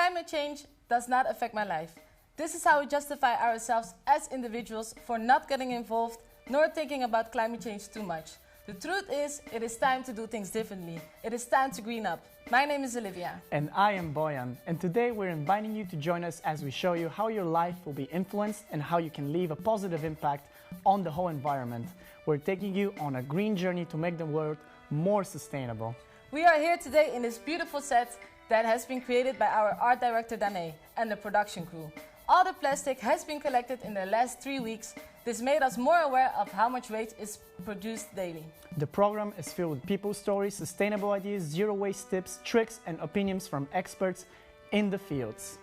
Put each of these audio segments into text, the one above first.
Climate change does not affect my life. This is how we justify ourselves as individuals for not getting involved nor thinking about climate change too much. The truth is, it is time to do things differently. It is time to green up. My name is Olivia. And I am Boyan. And today we're inviting you to join us as we show you how your life will be influenced and how you can leave a positive impact on the whole environment. We're taking you on a green journey to make the world more sustainable. We are here today in this beautiful set that has been created by our art director Danae and the production crew. All the plastic has been collected in the last 3 weeks. This made us more aware of how much waste is produced daily. The program is filled with people's stories, sustainable ideas, zero waste tips, tricks and opinions from experts in the fields.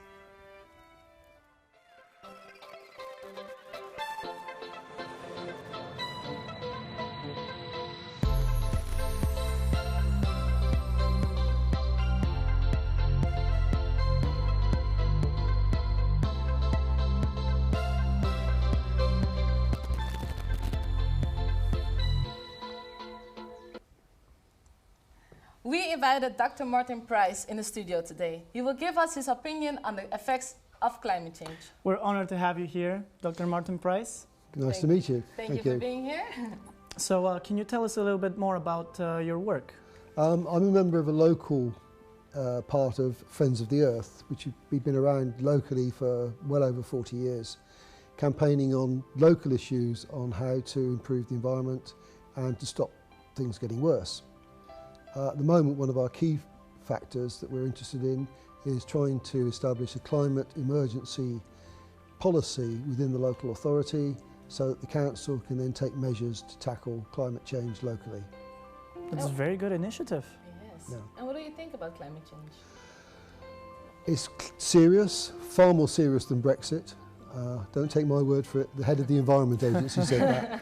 We invited Dr. Martin Price in the studio today. He will give us his opinion on the effects of climate change. We're honored to have you here, Dr. Martin Price. Nice to meet you. Thank you for being here. So can you tell us a little bit more about your work? I'm a member of a local part of Friends of the Earth, which we've been around locally for well over 40 years, campaigning on local issues on how to improve the environment and to stop things getting worse. At the moment, one of our key factors that we're interested in is trying to establish a climate emergency policy within the local authority so that the council can then take measures to tackle climate change locally. That's a very good initiative. Yes. Yeah. And what do you think about climate change? It's serious, far more serious than Brexit. Don't take my word for it, the head of the Environment Agency said that.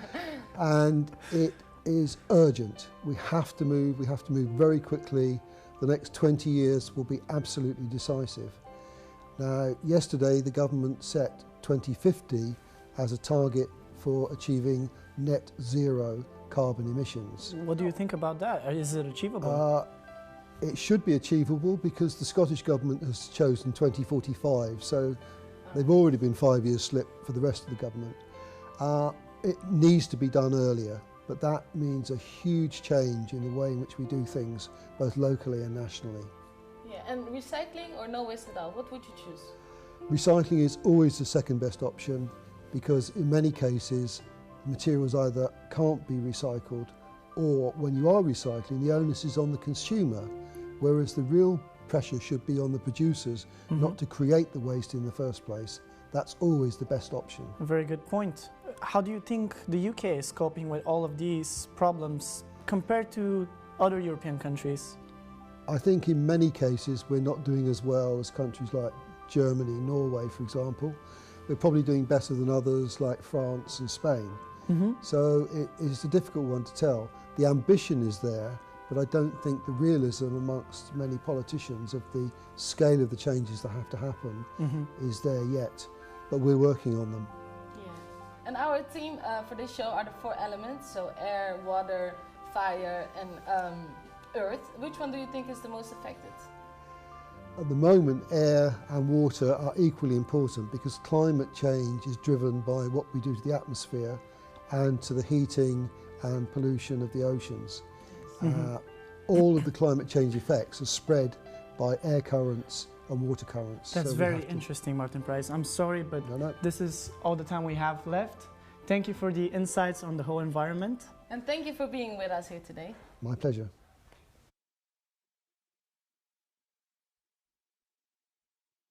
And it is urgent. We have to move very quickly. The next 20 years will be absolutely decisive. Now, yesterday the government set 2050 as a target for achieving net zero carbon emissions. What do you think about that? Is it achievable? It should be achievable because the Scottish Government has chosen 2045, so they've already been 5 years slip for the rest of the government. It needs to be done earlier. But that means a huge change in the way in which we do things, both locally and nationally. Yeah, and recycling or no waste at all, what would you choose? Recycling is always the second best option because in many cases materials either can't be recycled or when you are recycling the onus is on the consumer, whereas the real pressure should be on the producers not to create the waste in the first place. That's always the best option. A very good point. How do you think the UK is coping with all of these problems compared to other European countries? I think in many cases we're not doing as well as countries like Germany, Norway for example. We're probably doing better than others like France and Spain. So it is a difficult one to tell. The ambition is there, but I don't think the realism amongst many politicians of the scale of the changes that have to happen is there yet. But we're working on them. Yeah. And our theme for this show are the 4 elements, so air, water, fire and earth. Which one do you think is the most affected? At the moment, air and water are equally important because climate change is driven by what we do to the atmosphere and to the heating and pollution of the oceans. All of the climate change effects are spread by air currents and water currents. That's very interesting, Martin Price. I'm sorry, but this is all the time we have left. Thank you for the insights on the whole environment. And thank you for being with us here today. My pleasure.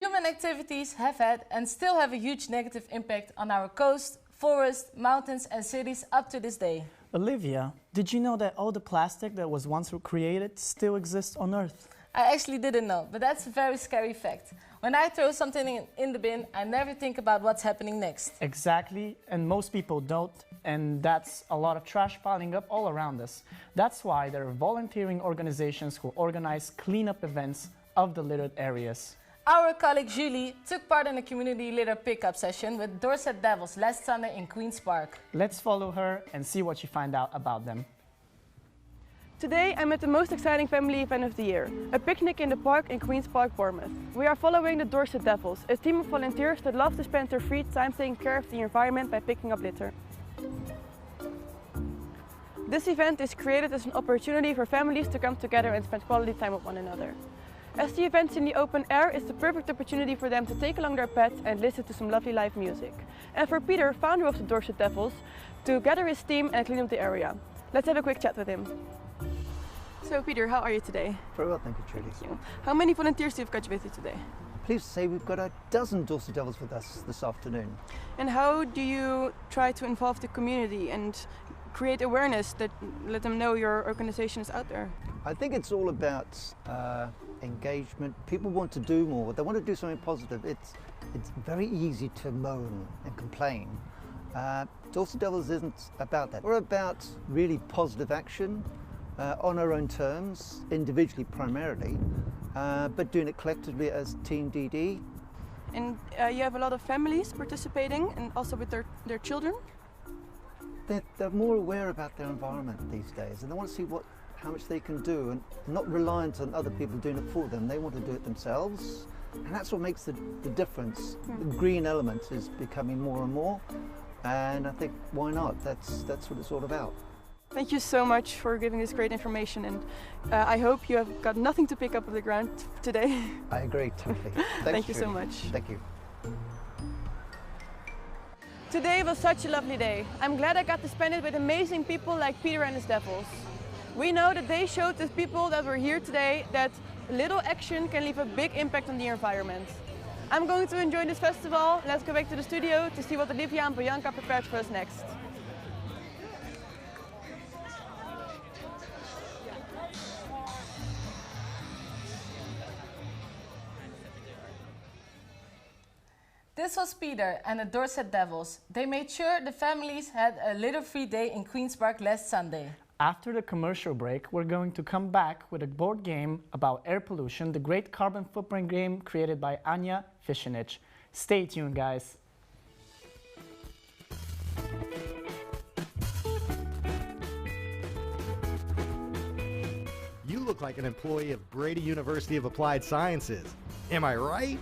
Human activities have had and still have a huge negative impact on our coast, forests, mountains and cities up to this day. Olivia, did you know that all the plastic that was once created still exists on Earth? I actually didn't know, but that's a very scary fact. When I throw something in the bin, I never think about what's happening next. Exactly, and most people don't, and that's a lot of trash piling up all around us. That's why there are volunteering organizations who organize cleanup events of the littered areas. Our colleague Julie took part in a community litter pickup session with Dorset Devils last Sunday in Queen's Park. Let's follow her and see what she found out about them. Today I'm at the most exciting family event of the year, a picnic in the park in Queen's Park, Bournemouth. We are following the Dorset Devils, a team of volunteers that love to spend their free time taking care of the environment by picking up litter. This event is created as an opportunity for families to come together and spend quality time with one another. As the event's in the open air, it's the perfect opportunity for them to take along their pets and listen to some lovely live music. And for Peter, founder of the Dorset Devils, to gather his team and clean up the area. Let's have a quick chat with him. So Peter, how are you today? Very well, thank you, Trudy. Thank you. How many volunteers do you have got with you today? Pleased to say we've got a dozen Dorset Devils with us this afternoon. And how do you try to involve the community and create awareness that let them know your organization is out there? I think it's all about engagement. People want to do more. They want to do something positive. It's very easy to moan and complain. Dorset Devils isn't about that. We're about really positive action on our own terms, individually primarily, but doing it collectively as Team DD. And you have a lot of families participating and also with their children? They're more aware about their environment these days, and they want to see how much they can do and not reliant on other people doing it for them. They want to do it themselves, and that's what makes the difference. The green element is becoming more and more, and I think why not? That's what it's all about. Thank you so much for giving this great information, and I hope you have got nothing to pick up off the ground today. I agree totally. Thank you so much. Thank you. Today was such a lovely day. I'm glad I got to spend it with amazing people like Peter and his Devils. We know that they showed the people that were here today that little action can leave a big impact on the environment. I'm going to enjoy this festival. Let's go back to the studio to see what Olivia and Bianca prepared for us next. This was Peter and the Dorset Devils. They made sure the families had a litter-free day in Queen's Park last Sunday. After the commercial break, we're going to come back with a board game about air pollution, the great carbon footprint game created by Anja Fischenich. Stay tuned, guys. You look like an employee of Brady University of Applied Sciences. Am I right?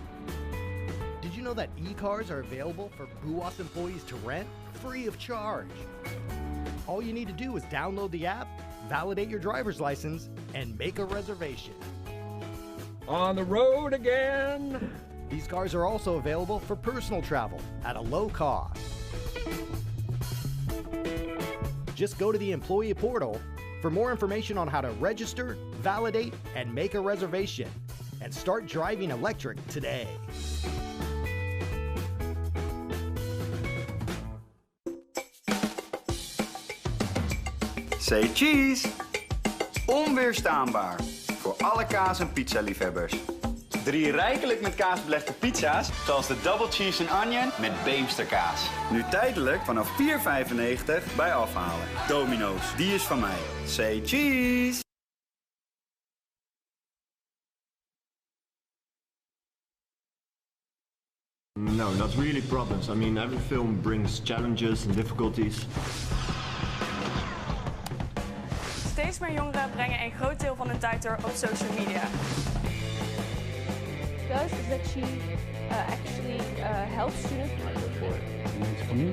Did you know that e-cars are available for BUAS employees to rent free of charge? All you need to do is download the app, validate your driver's license, and make a reservation. On the road again! These cars are also available for personal travel at a low cost. Just go to the employee portal for more information on how to register, validate, and make a reservation, and start driving electric today. Say cheese! Onweerstaanbaar voor alle kaas- en pizza-liefhebbers. 3 rijkelijk met kaas belegde pizza's, zoals de Double Cheese and Onion met Beemsterkaas. Nu tijdelijk vanaf €4,95 bij afhalen. Domino's, die is van mij. Say cheese! No, not really problems. I mean, every film brings challenges and difficulties. Steeds meer jongeren brengen een groot deel van hun tijd door op social media. Does is that she actually helps students with my report. For me,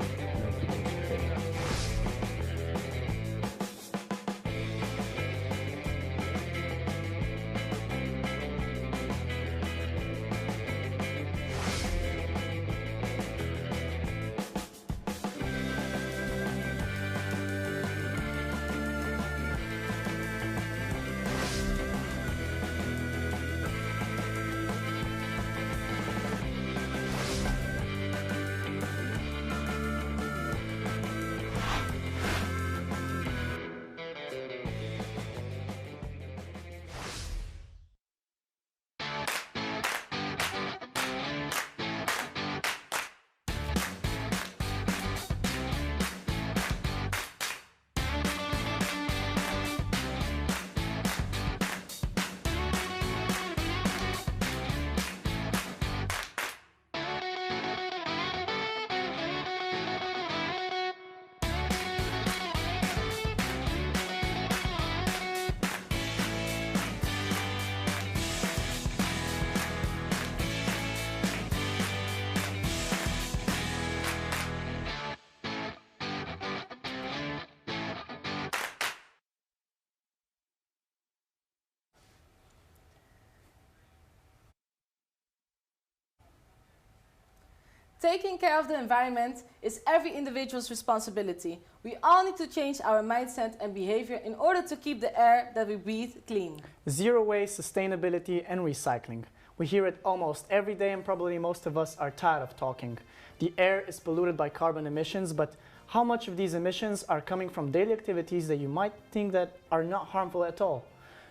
taking care of the environment is every individual's responsibility. We all need to change our mindset and behavior in order to keep the air that we breathe clean. Zero waste, sustainability, and recycling. We hear it almost every day, and probably most of us are tired of talking. The air is polluted by carbon emissions, but how much of these emissions are coming from daily activities that you might think that are not harmful at all?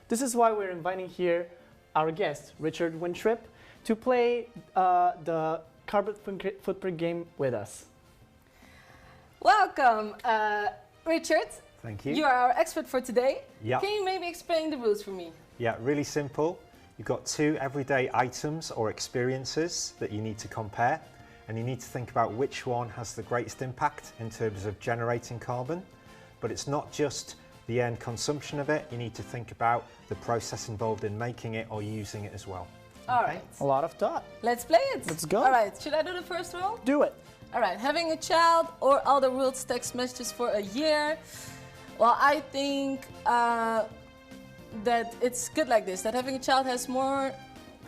This is why we're inviting here our guest, Richard Wintrip, to play the carbon footprint game with us. Welcome, Richard. Thank you. You are our expert for today. Yeah. Can you maybe explain the rules for me? Yeah, really simple. You've got two everyday items or experiences that you need to compare, and you need to think about which one has the greatest impact in terms of generating carbon. But it's not just the end consumption of it, you need to think about the process involved in making it or using it as well. All right. A lot of thought. Let's play it. Let's go. All right. Should I do the first rule? Do it. All right. Having a child or all the world's text messages for a year. Well, I think that it's good like this, that having a child has more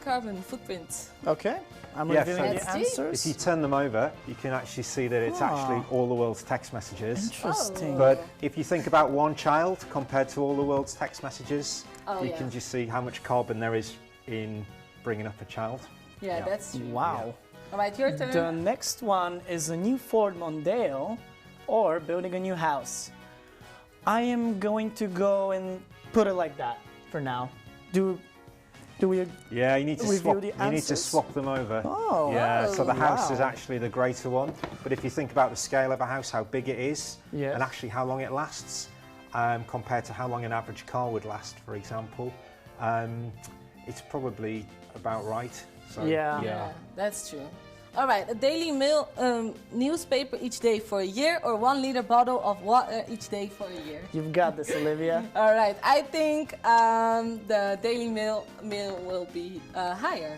carbon footprint. Okay. I'm Yeah, revealing so the answers. if you turn them over, you can actually see that it's actually all the world's text messages. Interesting. But if you think about one child compared to all the world's text messages, you yeah. can just see how much carbon there is in bringing up a child. Yeah, that's true. Wow. All right, your turn. The next one is a new Ford Mondeo or building a new house. I am going to go and put it like that for now. Do we Yeah, you need to review swap. the You need to answers? swap them over. Oh, yeah. So the house is wow. actually the greater one. But if you think about the scale of a house, how big it is, Yes. and actually how long it lasts, compared to how long an average car would last, for example, it's probably about right. So, Yeah. That's true. All right, a Daily Mail newspaper each day for a year, or 1 liter bottle of water each day for a year. You've got this, Olivia. All right, I think the Daily Mail will be higher.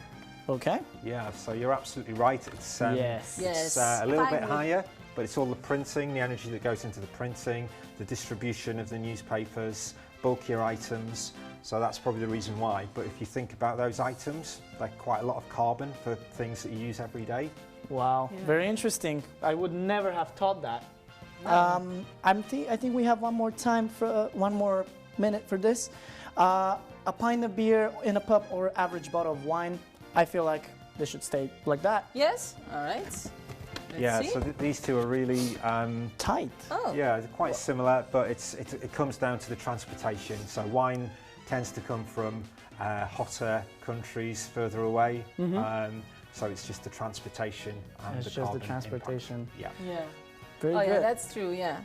Okay. Yeah, so you're absolutely right. It's, Yes. Yes, a little bit finally. higher, but it's all the printing, the energy that goes into the printing, the distribution of the newspapers, bulkier items. So that's probably the reason why. But if you think about those items, they're quite a lot of carbon for things that you use every day. Wow. Yeah. Very interesting. I would never have thought that. I think we have one more time for 1 more minute for this. A pint of beer in a pub or average bottle of wine. I feel like they should stay like that. Yes? All right. Let's see. So these two are really Tight. Oh. yeah, they're quite similar, but it comes down to the transportation. So wine tends to come from hotter countries further away. So it's just the transportation and It's the just the carbon transportation. impact. Yeah. Yeah. Very Oh, good. yeah, that's true, yeah.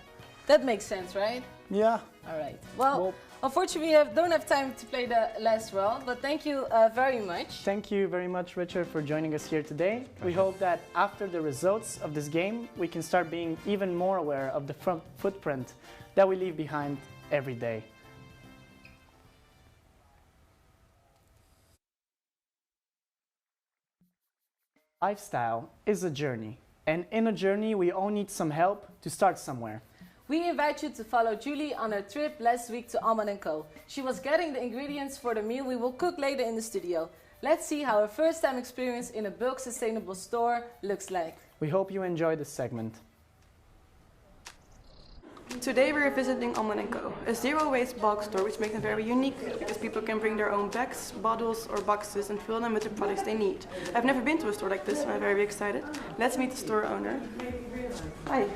That makes sense, right? Yeah. All right. Well, unfortunately, we don't have time to play the last round, but thank you very much. Thank you very much, Richard, for joining us here today. We hope that after the results of this game, we can start being even more aware of the footprint that we leave behind every day. Lifestyle is a journey, and in a journey, we all need some help to start somewhere. We invite you to follow Julie on her trip last week to Alman & Co. She was getting the ingredients for the meal we will cook later in the studio. Let's see how her first time experience in a bulk sustainable store looks like. We hope you enjoy this segment. Today we're visiting Alman & Co, a zero-waste bulk store which makes them very unique because people can bring their own bags, bottles or boxes and fill them with the products they need. I've never been to a store like this, so I'm very excited. Let's meet the store owner. Hi,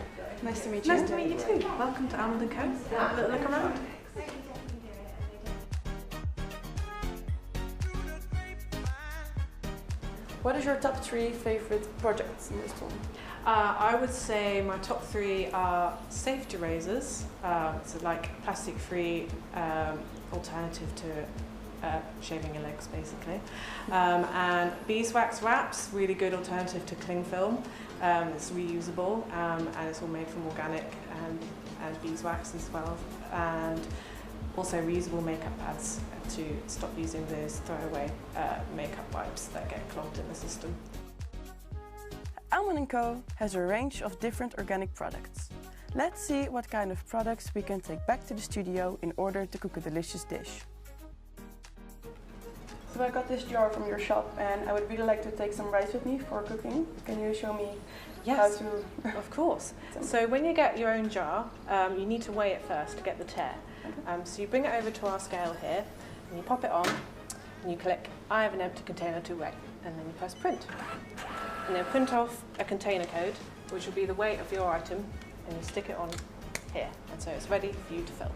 nice to meet you. Nice to meet you too. Welcome to Alman & Co. Have a little look around. What is your top 3 favorite projects in this store? I would say my top 3 are safety razors, so like plastic-free alternative to shaving your legs basically, and beeswax wraps, really good alternative to cling film. It's reusable and it's all made from organic and beeswax as well, and also reusable makeup pads to stop using those throwaway makeup wipes that get clogged in the system. Alman & Co has a range of different organic products. Let's see what kind of products we can take back to the studio in order to cook a delicious dish. So I got this jar from your shop and I would really like to take some rice with me for cooking. Can you show me how to... Of course. So when you get your own jar, you need to weigh it first to get the tear. So you bring it over to our scale here and you pop it on and you click, I have an empty container to weigh, and then you press print. And then print off a container code, which will be the weight of your item, and you stick it on here. And so it's ready for you to fill.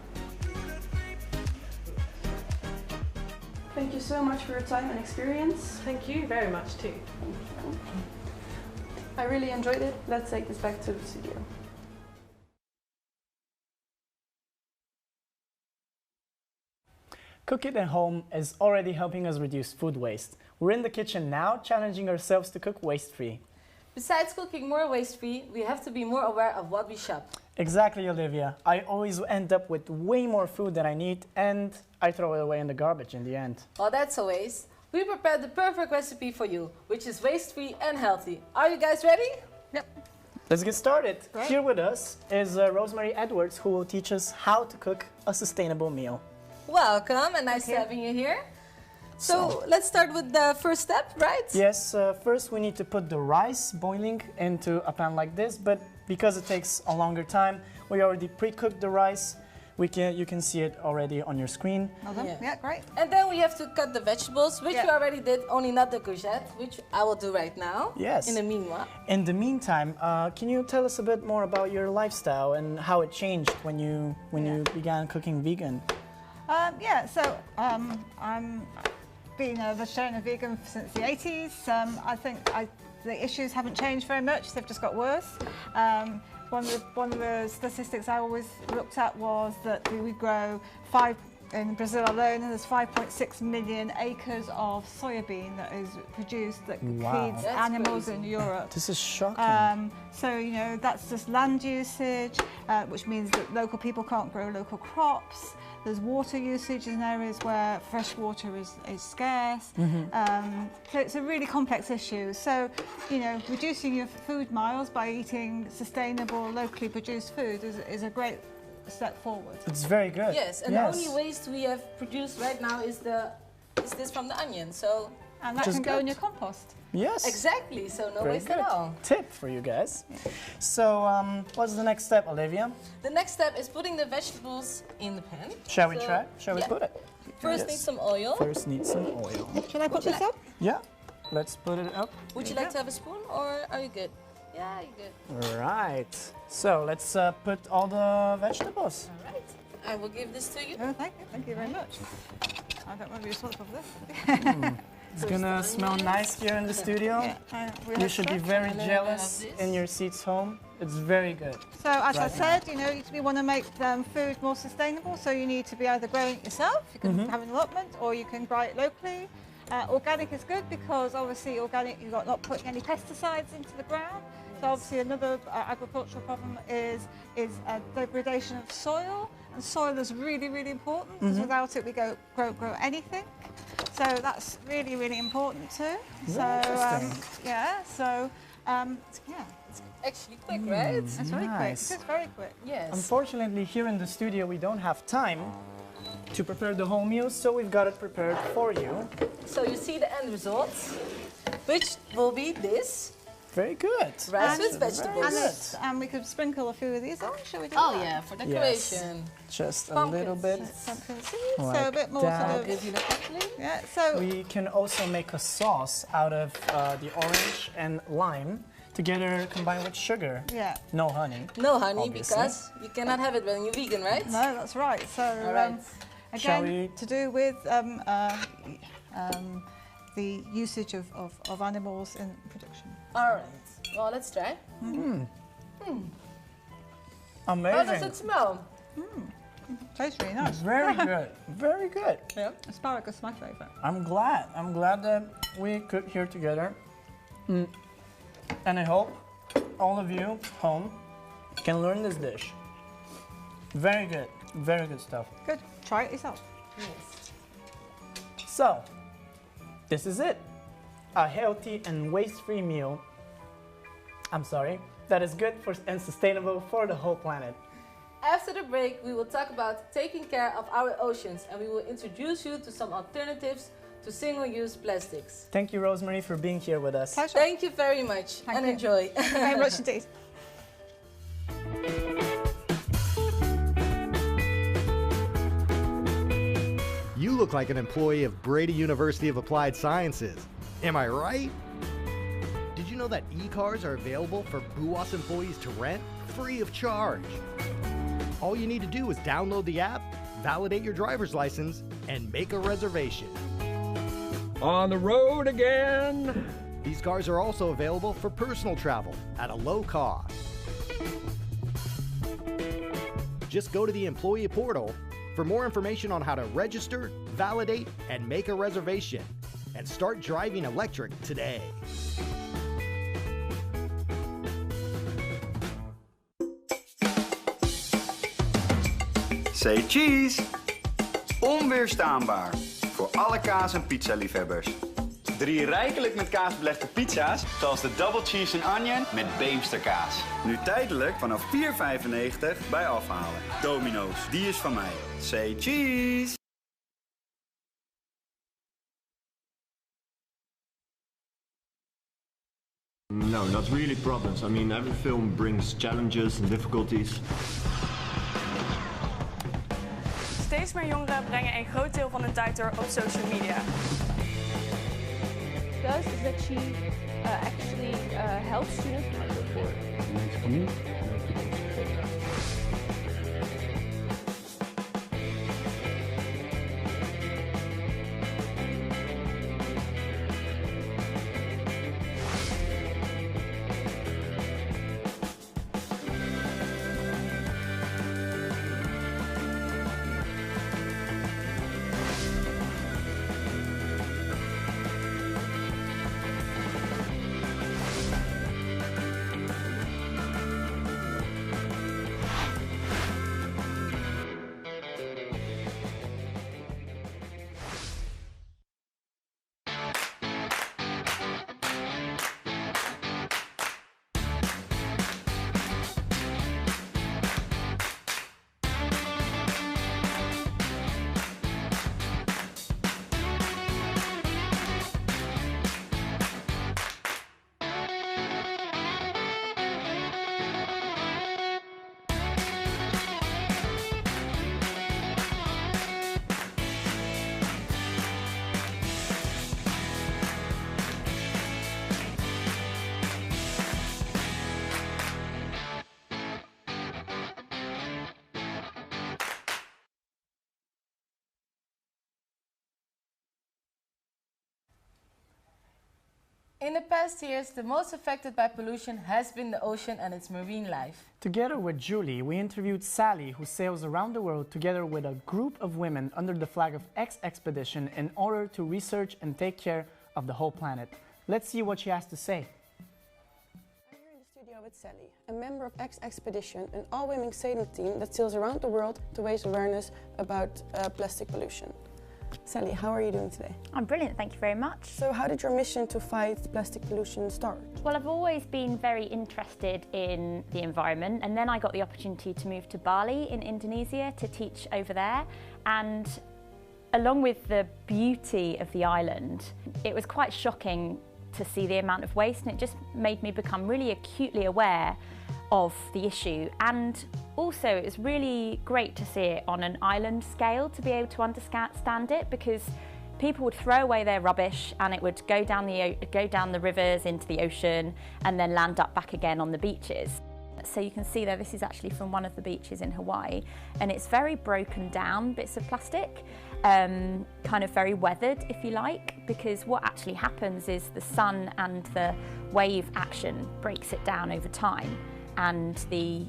Thank you so much for your time and experience. Thank you very much too. I really enjoyed it. Let's take this back to the studio. Cook It at Home is already helping us reduce food waste. We're in the kitchen now, challenging ourselves to cook waste-free. Besides cooking more waste-free, we have to be more aware of what we shop. Exactly, Olivia. I always end up with way more food than I need, and I throw it away in the garbage in the end. Well, that's a waste. We prepared the perfect recipe for you, which is waste-free and healthy. Are you guys ready? Yep. Let's get started. Right. Here with us is Rosemary Edwards, who will teach us how to cook a sustainable meal. Welcome, and nice having you here. So let's start with the first step, right? Yes, first we need to put the rice boiling into a pan like this, but because it takes a longer time, we already pre-cooked the rice. You can see it already on your screen. Well done. Yeah, great. And then we have to cut the vegetables, which we already did, only not the courgette, which I will do right now. Yes. In the meanwhile. In the meantime, can you tell us a bit more about your lifestyle and how it changed when you began cooking vegan? I'm been a vegetarian and vegan since the 80s. I think the issues haven't changed very much, they've just got worse. One of the statistics I always looked at was that we grow in Brazil alone, there's 5.6 million acres of soybean that is produced that feeds animals in Europe. This is shocking. So, you know, that's just land usage, which means that local people can't grow local crops. There's water usage in areas where fresh water is scarce. So it's a really complex issue. So, you know, reducing your food miles by eating sustainable, locally produced food is a great step forward. It's very good. Yes, and the only waste we have produced right now is this from the onion. So and that can go in your compost. Yes. Exactly. So no very waste good. at all. Tip for you guys. Yeah. So what's the next step, Olivia? The next step is putting the vegetables in the pan. Shall we try? Shall we put it? First need some oil. First need some oil. Shall I put this up? Yeah. Let's put it up. Would you like to have a spoon or are you good? Yeah, you're good. All right. So let's put all the vegetables. All right. I will give this to you. Oh, thank you. Thank you very much. I don't want to be responsible for this. It's gonna smell nice here in the studio. You should be very jealous in your seats home. It's very good. So as I said, you know, we want to make food more sustainable. So you need to be either growing it yourself, you can have an allotment, or you can buy it locally. Organic is good because obviously organic, you're not putting any pesticides into the ground. So obviously another agricultural problem is degradation of soil. And soil is really, really important because without it we grow anything. So that's really, really important too. It's actually quick, right? It's very quick. It's very quick. Yes. Unfortunately, here in the studio we don't have time to prepare the whole meal, so we've got it prepared for you. So you see the end result, which will be this. Very good. Rice with vegetables. And we could sprinkle a few of these on. Shall we do that? Oh yeah, for decoration. Yes. Just a little bit. Pumpkin seeds. Like so a bit more that. sort of. Give you that actually. Yeah. So we can also make a sauce out of the orange and lime together, combined with sugar. Yeah. No honey. No honey, obviously. because you cannot have it when you're vegan, right? No, that's right. So again, to do with the usage of animals in production. All right. Well, let's try. Amazing. How does it smell? Tastes really nice. Very good. Very good. Yeah. Asparagus is my favourite. I'm glad. I'm glad that we cook here together. And I hope all of you home can learn this dish. Very good. Very good stuff. Good. Try it yourself. Yes. So, this is it. A healthy and waste-free meal. I'm sorry. That is good and sustainable for the whole planet. After the break, we will talk about taking care of our oceans and we will introduce you to some alternatives to single-use plastics. Thank you, Rosemary, for being here with us. Pleasure. Thank you very much and enjoy. Very much indeed. You look like an employee of Brady University of Applied Sciences. Am I right? Did you know that e-cars are available for BUOS employees to rent free of charge? All you need to do is download the app, validate your driver's license, and make a reservation. On the road again. These cars are also available for personal travel at a low cost. Just go to the employee portal for more information on how to register, validate, and make a reservation, and start driving electric today. Say cheese! Onweerstaanbaar voor alle kaas- en pizza-liefhebbers. 3 rijkelijk met kaas belegde pizza's, zoals de Double Cheese and Onion met Beemsterkaas. Nu tijdelijk vanaf €4,95 bij afhalen. Domino's, die is van mij. Say cheese! No, not really problems. I mean, every film brings challenges and difficulties. Steeds meer jongeren brengen een groot deel van hun tijd door op social media. Does is that she actually helps students with my report. For me, people support that. In the past years, the most affected by pollution has been the ocean and its marine life. Together with Julie, we interviewed Sally, who sails around the world together with a group of women under the flag of X Expedition in order to research and take care of the whole planet. Let's see what she has to say. I'm here in the studio with Sally, a member of X Expedition, an all-women sailing team that sails around the world to raise awareness about plastic pollution. Sally, how are you doing today? I'm brilliant, thank you very much. So how did your mission to fight plastic pollution start? Well, I've always been very interested in the environment, and then I got the opportunity to move to Bali in Indonesia to teach over there. And along with the beauty of the island, it was quite shocking to see the amount of waste, and it just made me become really acutely aware of the issue. And also it was really great to see it on an island scale, to be able to understand it, because people would throw away their rubbish and it would go down the rivers into the ocean and then land up back again on the beaches. So you can see there, this is actually from one of the beaches in Hawaii, and it's very broken down bits of plastic, kind of very weathered, if you like, because what actually happens is the sun and the wave action breaks it down over time, and they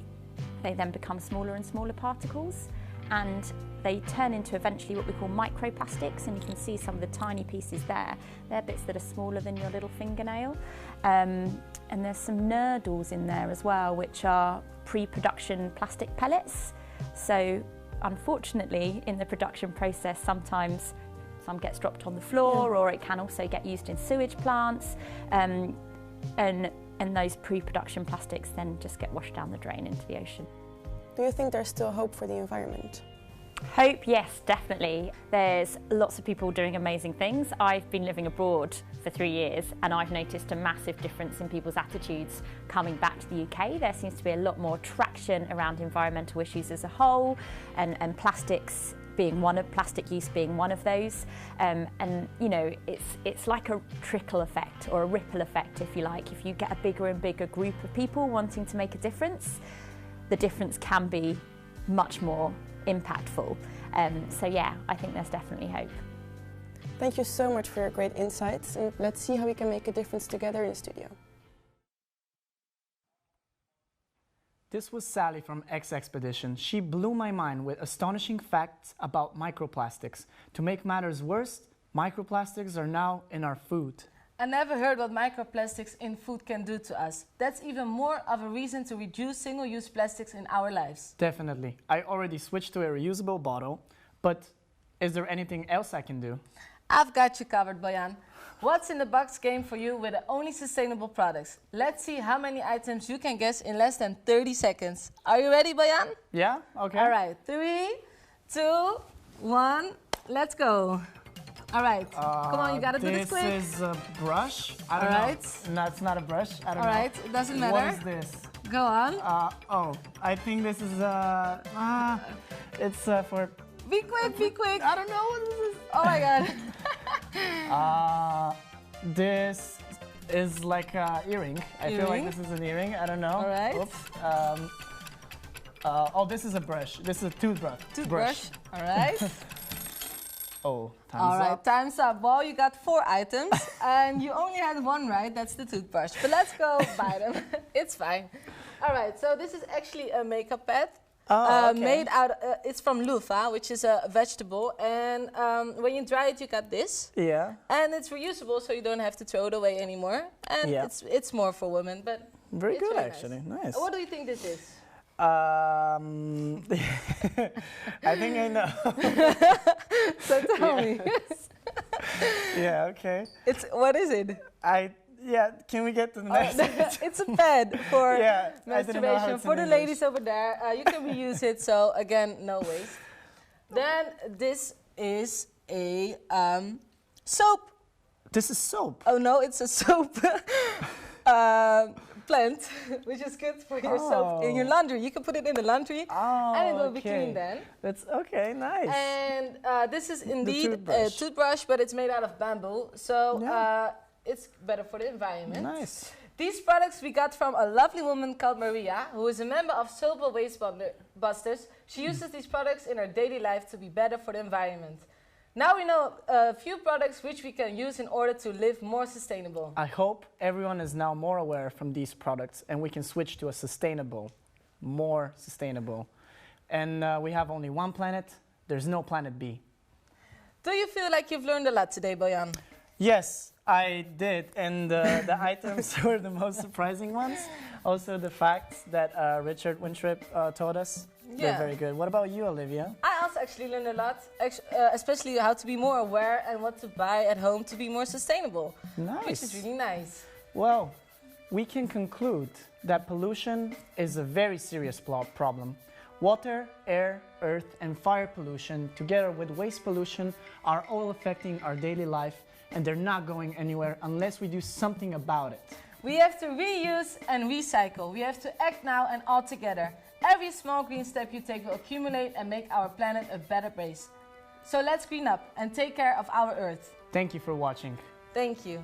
then become smaller and smaller particles, and they turn into eventually what we call microplastics, and you can see some of the tiny pieces there. They're bits that are smaller than your little fingernail. And there's some nurdles in there as well, which are pre-production plastic pellets. So unfortunately, in the production process, sometimes some gets dropped on the floor, or it can also get used in sewage plants. And those pre-production plastics then just get washed down the drain into the ocean. Do you think there's still hope for the environment? Hope, yes, definitely. There's lots of people doing amazing things. I've been living abroad for 3 years and I've noticed a massive difference in people's attitudes coming back to the UK. There seems to be a lot more traction around environmental issues as a whole, and plastics being plastic use being one of those. And you know, it's like a trickle effect or a ripple effect, if you like. If you get a bigger and bigger group of people wanting to make a difference, the difference can be much more impactful. So yeah, I think there's definitely hope. Thank you so much for your great insights, and let's see how we can make a difference together in the studio. This was Sally from X-Expedition. She blew my mind with astonishing facts about microplastics. To make matters worse, microplastics are now in our food. I never heard what microplastics in food can do to us. That's even more of a reason to reduce single-use plastics in our lives. Definitely. I already switched to a reusable bottle, but is there anything else I can do? I've got you covered, Boyan. What's in the box game for you with the only sustainable products? Let's see how many items you can guess in less than 30 seconds. Are you ready, Boyan? Yeah, okay. All right, 3, 2, 1, let's go. All right, come on, you gotta do this quick. This is a brush. I don't know. No, it's not a brush. I don't know. All right, it doesn't matter. What is this? Go on. Oh, I think this is, it's for... Be quick, be quick. I don't know what this is. Oh my God. This is like an earring. I feel like this is an earring. I don't know. All right. Oops. Oh, this is a brush. This is a toothbrush. Toothbrush. All right. Oh, time's All right, up. time's up. Well, you got 4 items and you only had 1 right. That's the toothbrush. But let's go buy them. It's fine. All right, so this is actually a makeup pad. Okay. Made out, it's from loofah, which is a vegetable, and when you dry it, you got this. Yeah. And it's reusable, so you don't have to throw it away anymore. And yeah. it's more for women, but very good, really actually. Nice. What do you think this is? I think I know. So tell me. Yeah. Okay. What is it? Yeah, can we get to the next? It's a pad for masturbation. For the ladies over there, you can reuse it, so again, no waste. Then this is a soap. This is soap? Oh no, it's a soap plant, which is good for your soap in your laundry. You can put it in the laundry and it will be clean then. That's okay, nice. And this is indeed a toothbrush, but it's made out of bamboo. So it's better for the environment. Nice. These products we got from a lovely woman called Maria, who is a member of Soapable Waste Busters. She uses these products in her daily life to be better for the environment. Now we know a few products which we can use in order to live more sustainable. I hope everyone is now more aware from these products and we can switch to a sustainable, more sustainable. And we have only one planet. There's no planet B. Do you feel like you've learned a lot today, Boyan? Yes, I did, and the items were the most surprising ones. Also the facts that Richard Wintrip taught us, they're very good. What about you, Olivia? I also actually learned a lot, especially how to be more aware and what to buy at home to be more sustainable. Nice. Which is really nice. Well, we can conclude that pollution is a very serious problem. Water, air, earth, and fire pollution, together with waste pollution, are all affecting our daily life, and they're not going anywhere unless we do something about it. We have to reuse and recycle. We have to act now and all together. Every small green step you take will accumulate and make our planet a better place. So let's green up and take care of our Earth. Thank you for watching. Thank you.